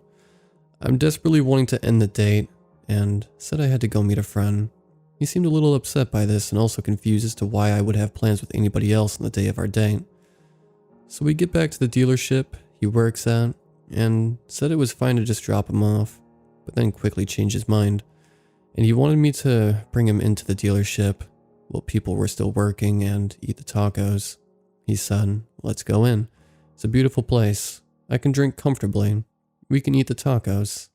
I'm desperately wanting to end the date and said I had to go meet a friend. He seemed a little upset by this and also confused as to why I would have plans with anybody else on the day of our date. So we get back to the dealership he works at and said it was fine to just drop him off, but then quickly changed his mind, and he wanted me to bring him into the dealership while people were still working and eat the tacos. He said, "Let's go in. It's a beautiful place. I can drink comfortably. We can eat the tacos."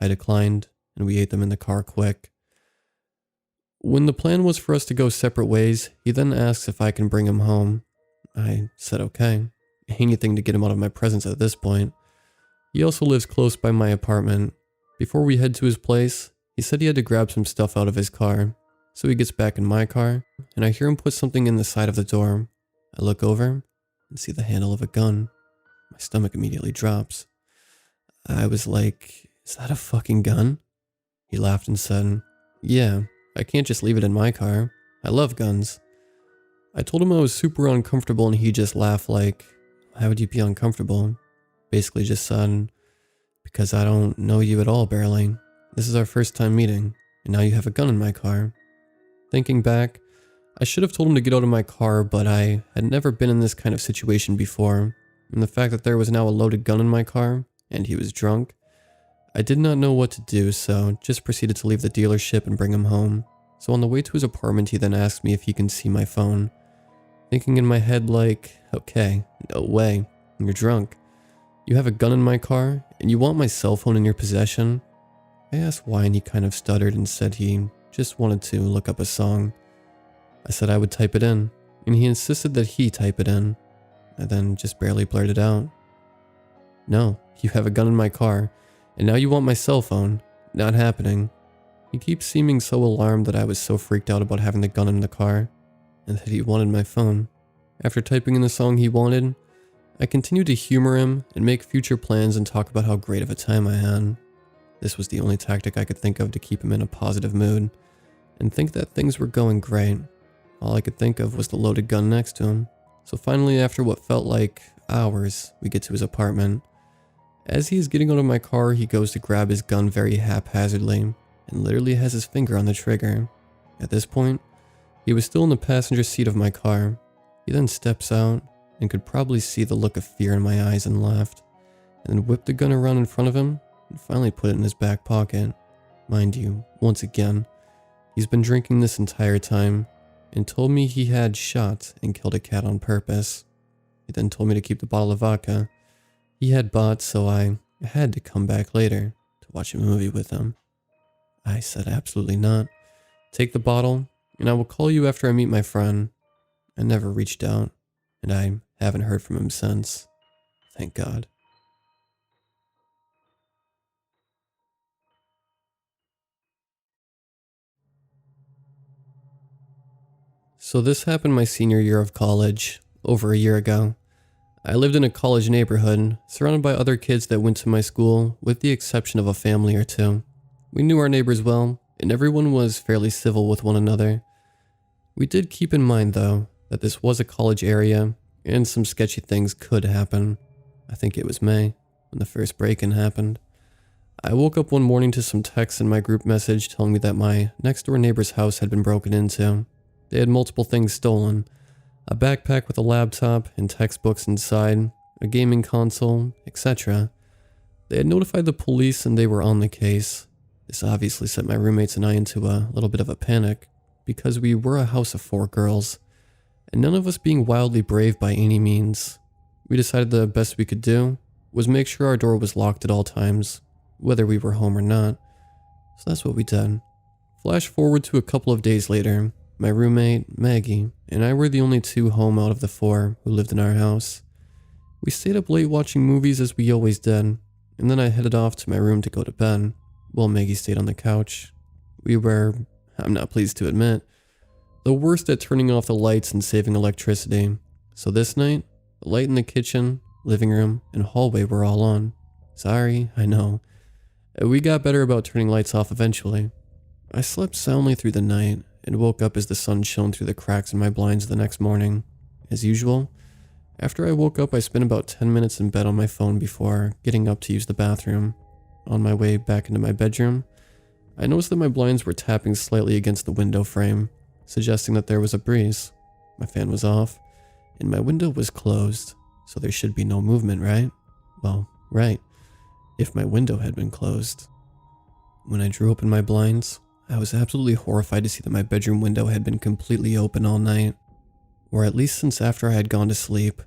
I declined, and we ate them in the car quick. When the plan was for us to go separate ways, he then asks if I can bring him home. I said okay. Anything to get him out of my presence at this point. He also lives close by my apartment. Before we head to his place, he said he had to grab some stuff out of his car. So he gets back in my car, and I hear him put something in the side of the door. I look over and see the handle of a gun. My stomach immediately drops. I was like, "Is that a fucking gun?" He laughed and said, "Yeah, I can't just leave it in my car. I love guns." I told him I was super uncomfortable and he just laughed like, "How would you be uncomfortable?" Basically just said, "Because I don't know you at all, barely. This is our first time meeting, and now you have a gun in my car." Thinking back, I should have told him to get out of my car, but I had never been in this kind of situation before, and the fact that there was now a loaded gun in my car, and he was drunk, I did not know what to do, so just proceeded to leave the dealership and bring him home. So on the way to his apartment, he then asked me if he can see my phone. Thinking in my head like, okay, no way, you're drunk. You have a gun in my car, and you want my cell phone in your possession? I asked why, and he kind of stuttered and said he just wanted to look up a song. I said I would type it in, and he insisted that he type it in. I then just barely blurted out, "No, you have a gun in my car, and now you want my cell phone. Not happening." He keeps seeming so alarmed that I was so freaked out about having the gun in the car, and that he wanted my phone. After typing in the song he wanted, I continued to humor him and make future plans and talk about how great of a time I had. This was the only tactic I could think of to keep him in a positive mood and think that things were going great. All I could think of was the loaded gun next to him. So finally, after what felt like hours, we get to his apartment. As he is getting out of my car, he goes to grab his gun very haphazardly and literally has his finger on the trigger. At this point, he was still in the passenger seat of my car. He then steps out and could probably see the look of fear in my eyes and left, and then whipped the gun around in front of him and finally put it in his back pocket. Mind you, once again, he's been drinking this entire time and told me he had shot and killed a cat on purpose. He then told me to keep the bottle of vodka he had bought, so I had to come back later to watch a movie with him. I said absolutely not. Take the bottle, and I will call you after I meet my friend. I never reached out, and I haven't heard from him since. Thank God. So this happened my senior year of college, over a year ago. I lived in a college neighborhood, surrounded by other kids that went to my school, with the exception of a family or two. We knew our neighbors well, and everyone was fairly civil with one another. We did keep in mind, though, that this was a college area, and some sketchy things could happen. I think it was May, when the first break-in happened. I woke up one morning to some texts in my group message telling me that my next-door neighbor's house had been broken into. They had multiple things stolen. A backpack with a laptop and textbooks inside, a gaming console, etc. They had notified the police and they were on the case. This obviously set my roommates and I into a little bit of a panic, because we were a house of 4 girls, and none of us being wildly brave by any means. We decided the best we could do was make sure our door was locked at all times, whether we were home or not. So that's what we did. Flash forward to a couple of days later. My roommate, Maggie, and I were the only 2 home out of the 4 who lived in our house. We stayed up late watching movies as we always did, and then I headed off to my room to go to bed, while Maggie stayed on the couch. We were, I'm not pleased to admit, the worst at turning off the lights and saving electricity. So this night, the light in the kitchen, living room, and hallway were all on. Sorry, I know. We got better about turning lights off eventually. I slept soundly through the night, and woke up as the sun shone through the cracks in my blinds the next morning. As usual, after I woke up I spent about 10 minutes in bed on my phone before getting up to use the bathroom. On my way back into my bedroom, I noticed that my blinds were tapping slightly against the window frame, suggesting that there was a breeze. My fan was off, and my window was closed, so there should be no movement, right? Well, right, if my window had been closed. When I drew open my blinds, I was absolutely horrified to see that my bedroom window had been completely open all night, or at least since after I had gone to sleep.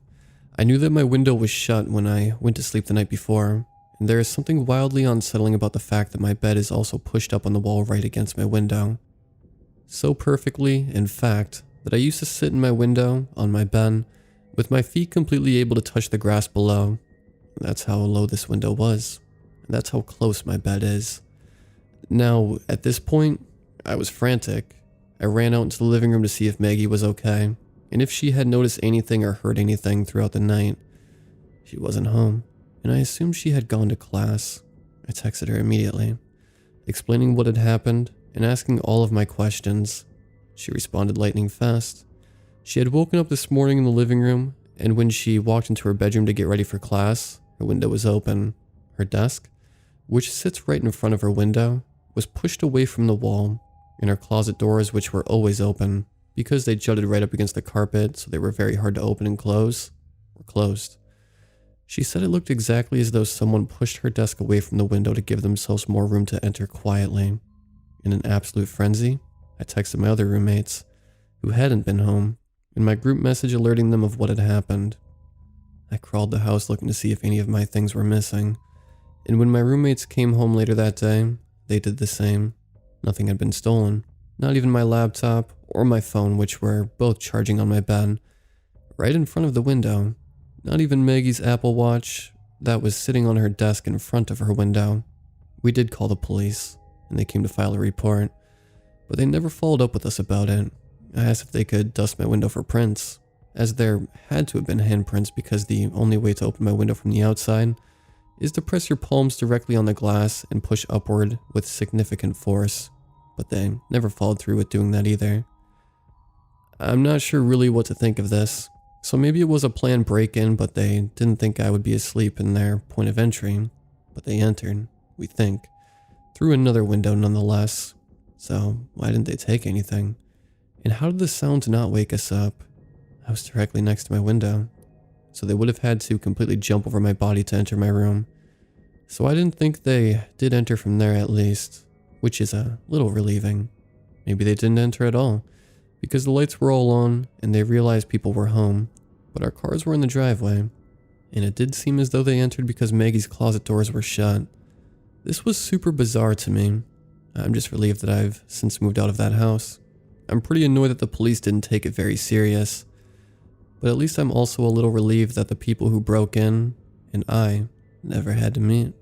I knew that my window was shut when I went to sleep the night before, and there is something wildly unsettling about the fact that my bed is also pushed up on the wall right against my window. So perfectly, in fact, that I used to sit in my window, on my bed, with my feet completely able to touch the grass below. That's how low this window was, and that's how close my bed is. Now, at this point, I was frantic. I ran out into the living room to see if Maggie was okay, and if she had noticed anything or heard anything throughout the night. She wasn't home, and I assumed she had gone to class. I texted her immediately, explaining what had happened and asking all of my questions. She responded lightning fast. She had woken up this morning in the living room, and when she walked into her bedroom to get ready for class, her window was open. Her desk, which sits right in front of her window, was pushed away from the wall, and her closet doors, which were always open, because they jutted right up against the carpet so they were very hard to open and close, were closed. She said it looked exactly as though someone pushed her desk away from the window to give themselves more room to enter quietly. In an absolute frenzy, I texted my other roommates, who hadn't been home, in my group message alerting them of what had happened. I crawled the house looking to see if any of my things were missing, and when my roommates came home later that day, they did the same. Nothing had been stolen, not even my laptop or my phone, which were both charging on my bed, right in front of the window. Not even Maggie's Apple Watch that was sitting on her desk in front of her window. We did call the police, and they came to file a report, but they never followed up with us about it. I asked if they could dust my window for prints. as there had to have been handprints because the only way to open my window from the outside is to press your palms directly on the glass and push upward with significant force, but they never followed through with doing that either. I'm not sure really what to think of this, so maybe it was a planned break-in, but they didn't think I would be asleep in their point of entry, but they entered, we think, through another window nonetheless, so why didn't they take anything? And how did the sound not wake us up? I was directly next to my window, so they would have had to completely jump over my body to enter my room. So I didn't think they did enter from there at least, which is a little relieving. Maybe they didn't enter at all, because the lights were all on and they realized people were home, but our cars were in the driveway, and it did seem as though they entered because Maggie's closet doors were shut. This was super bizarre to me. I'm just relieved that I've since moved out of that house. I'm pretty annoyed that the police didn't take it very serious, but at least I'm also a little relieved that the people who broke in and I never had to meet.